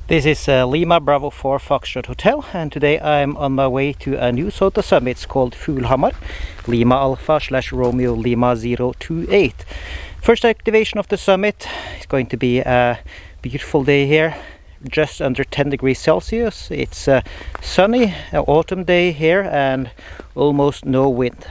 This is Lima Bravo 4 Foxtrot Hotel, and today I'm on my way to a new SOTA summit. It's called Fuglahammaren, Lima Alpha / Romeo Lima 028. First activation of the summit. It's going to be a beautiful day here, just under 10 degrees Celsius. It's a sunny autumn day here and almost no wind.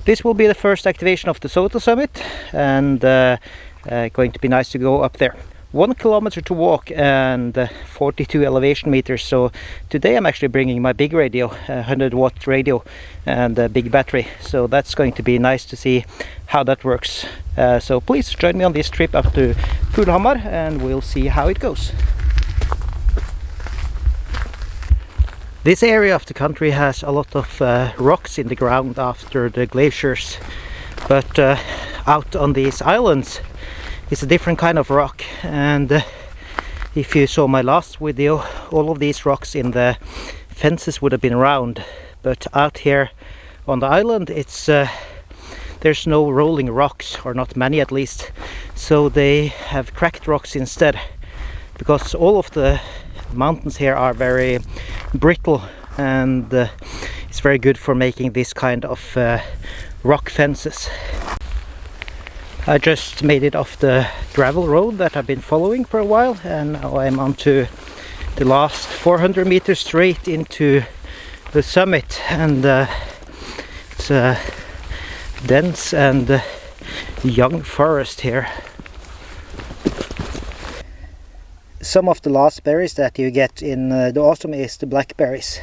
This will be the first activation of the SOTA summit, and going to be nice to go up there. 1 kilometer to walk and 42 elevation meters. So today I'm actually bringing my big radio, 100-watt radio, and a big battery. So that's going to be nice to see how that works. So please join me on this trip up to Fuglahammaren and we'll see how it goes. This area of the country has a lot of rocks in the ground after the glaciers, but out on these islands it's a different kind of rock, and if you saw my last video, all of these rocks in the fences would have been round, but out here on the island it's there's no rolling rocks, or not many at least, so they have cracked rocks instead, because all of the mountains here are very brittle, and it's very good for making this kind of rock fences. I just made it off the gravel road that I've been following for a while, and now I'm onto the last 400 meters straight into the summit, and it's a dense and young forest here. Some of the last berries that you get in the autumn is the blackberries.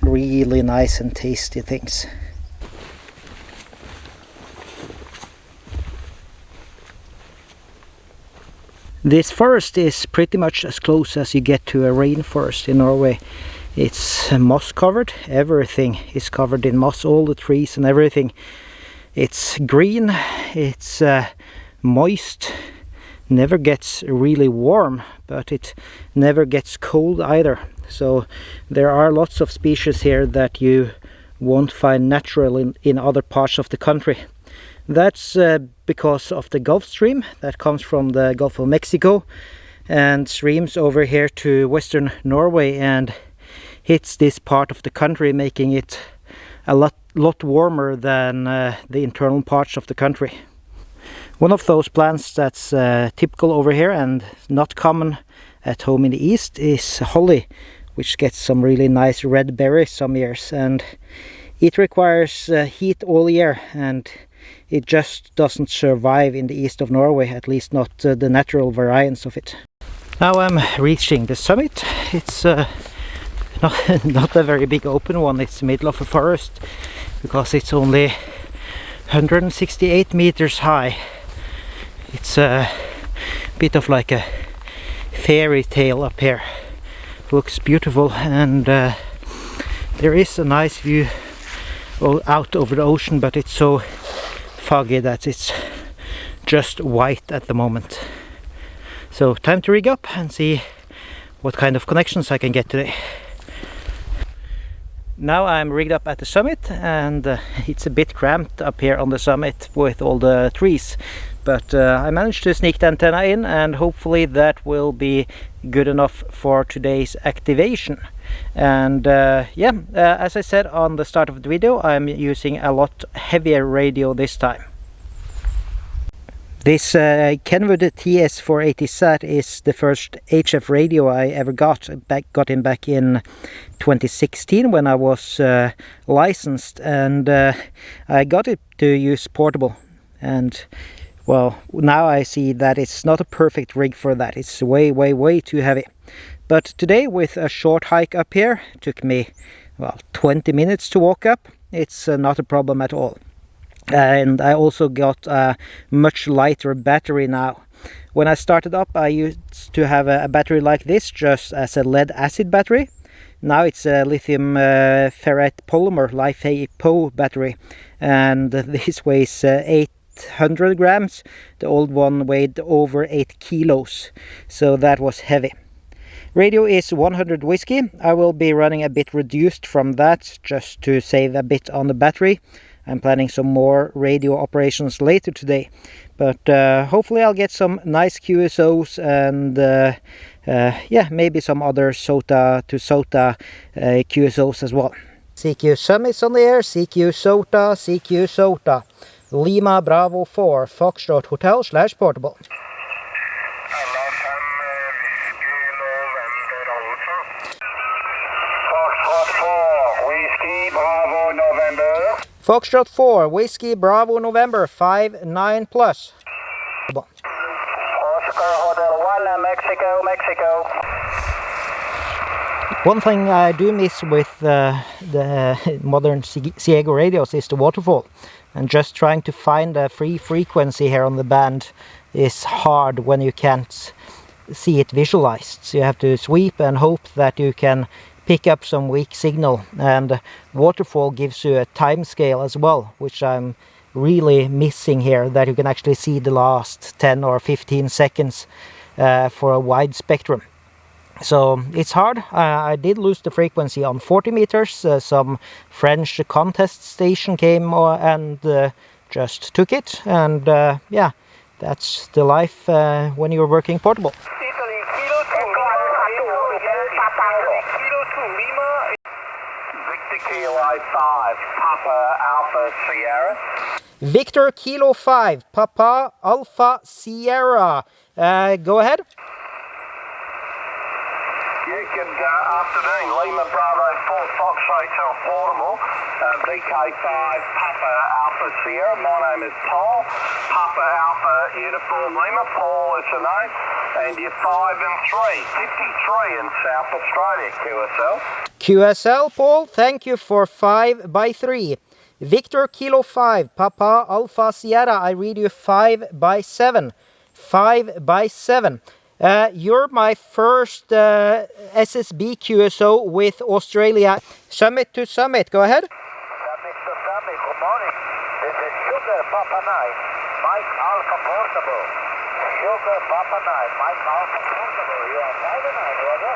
Really nice and tasty things. This forest is pretty much as close as you get to a rainforest in Norway. It's moss covered, everything is covered in moss, all the trees and everything. It's green, it's moist, never gets really warm, but it never gets cold either. So there are lots of species here that you won't find natural in other parts of the country. That's because of the Gulf Stream that comes from the Gulf of Mexico and streams over here to western Norway and hits this part of the country, making it a lot warmer than the internal parts of the country. One of those plants that's typical over here and not common at home in the east is holly, which gets some really nice red berries some years, and it requires heat all year, and it just doesn't survive in the east of Norway, at least not the natural variants of it. Now I'm reaching the summit. It's not a very big open one, it's the middle of a forest, because it's only 168 meters high. It's a bit of like a fairy tale up here. Looks beautiful, and there is a nice view out over the ocean, but it's so foggy that it's just white at the moment. So time to rig up and see what kind of connections I can get today. Now I'm rigged up at the summit, and it's a bit cramped up here on the summit with all the trees, but I managed to sneak the antenna in, and hopefully that will be good enough for today's activation. And as I said on the start of the video, I'm using a lot heavier radio this time. This Kenwood TS480 is the first HF radio I ever got him back in 2016 when I was licensed, and I got it to use portable, and well, now I see that it's not a perfect rig for that. It's way too heavy. But today, with a short hike up here, it took me 20 minutes to walk up. It's not a problem at all. And I also got a much lighter battery now. When I started up, I used to have a battery like this, just as a lead acid battery. Now it's a lithium ferrite polymer LiFePO battery, and this weighs 800 grams. The old one weighed over 8 kilos, so that was heavy. Radio is 100 whiskey. I will be running a bit reduced from that, just to save a bit on the battery. I'm planning some more radio operations later today, but hopefully I'll get some nice QSOs and yeah, maybe some other SOTA to SOTA QSOs as well. CQ Summits on the air, CQ SOTA, CQ SOTA. Lima Bravo 4, Foxtrot Hotel / Portable. Foxtrot 4, Whiskey Bravo November, 59 plus. Oscar Hotel 1, Mexico. One thing I do miss with the modern Ciego radios is the waterfall. And just trying to find a free frequency here on the band is hard when you can't see it visualized. So you have to sweep and hope that you can pick up some weak signal. And waterfall gives you a time scale as well, which I'm really missing here, that you can actually see the last 10 or 15 seconds for a wide spectrum. So it's hard. I did lose the frequency on 40 meters. Some French contest station came and just took it. And yeah, that's the life when you're working portable. Victor Kilo 5, Papa Alpha Sierra. Victor Kilo 5, Papa Alpha Sierra. Go ahead. Good afternoon, Lima Bravo 4 Fox Hotel Portable, VK5 Papa Alpha Sierra. My name is Paul, Papa Alpha Uniform Lima. Paul is the name, and you're 5 and 3, 53 in South Australia, QSL. QSL, Paul, thank you for 5 by 3. Victor Kilo 5, Papa Alpha Sierra, I read you 5 by 7. 5 by 7. You're my first SSB QSO with Australia. Summit to summit, go ahead. Summit to summit, good morning. This is Sugar Papa 9, Mike Alpha Portable. Sugar Papa 9, Mike Alpha Portable. You are 5 and 9, Roger.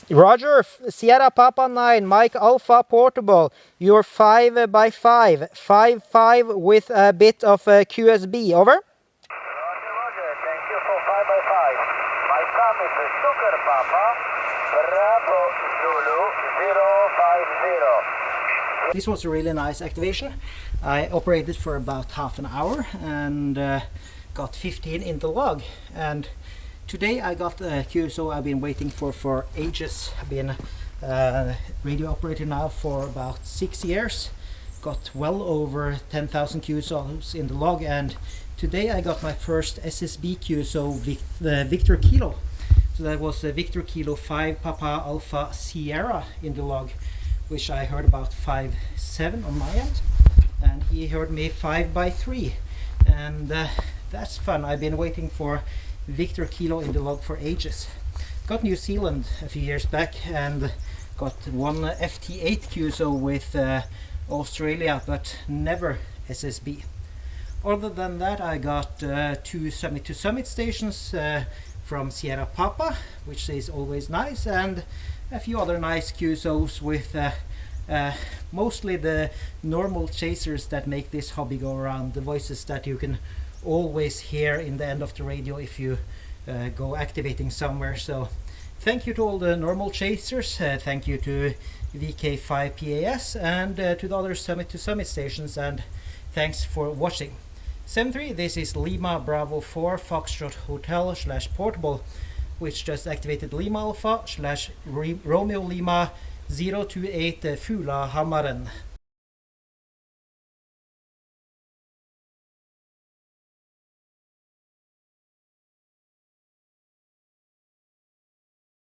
Roger, Sierra Papa 9, Mike Alpha Portable. You're 5 by 5. 5-5 with a bit of QSB, over. Roger, thank you for 5 by 5. My summit is Sugar Papa, Bravo Zulu 050. This was a really nice activation. I operated for about half an hour and got 15 in the log. And today I got a QSO I've been waiting for ages. I've been radio operator now for about 6 years. Got well over 10,000 QSOs in the log, and today I got my first SSB QSO with the Victor Kilo. So that was the Victor Kilo 5 Papa Alpha Sierra in the log, which I heard about 5-7 on my end, and he heard me 5 by 3, and that's fun. I've been waiting for Victor Kilo in the log for ages. Got New Zealand a few years back and got one FT8 QSO with Australia, but never SSB. Other than that, I got 2 summit to summit stations from Sierra Papa, which is always nice, and a few other nice QSOs with mostly the normal chasers that make this hobby go around, the voices that you can always hear in the end of the radio if you go activating somewhere. So thank you to all the normal chasers, thank you to VK5 PAS and to the other summit to summit stations, and thanks for watching. 7-3, this is Lima Bravo 4 Foxtrot Hotel / Portable, which just activated Lima Alpha / Romeo Lima 028 Fuglahammaren.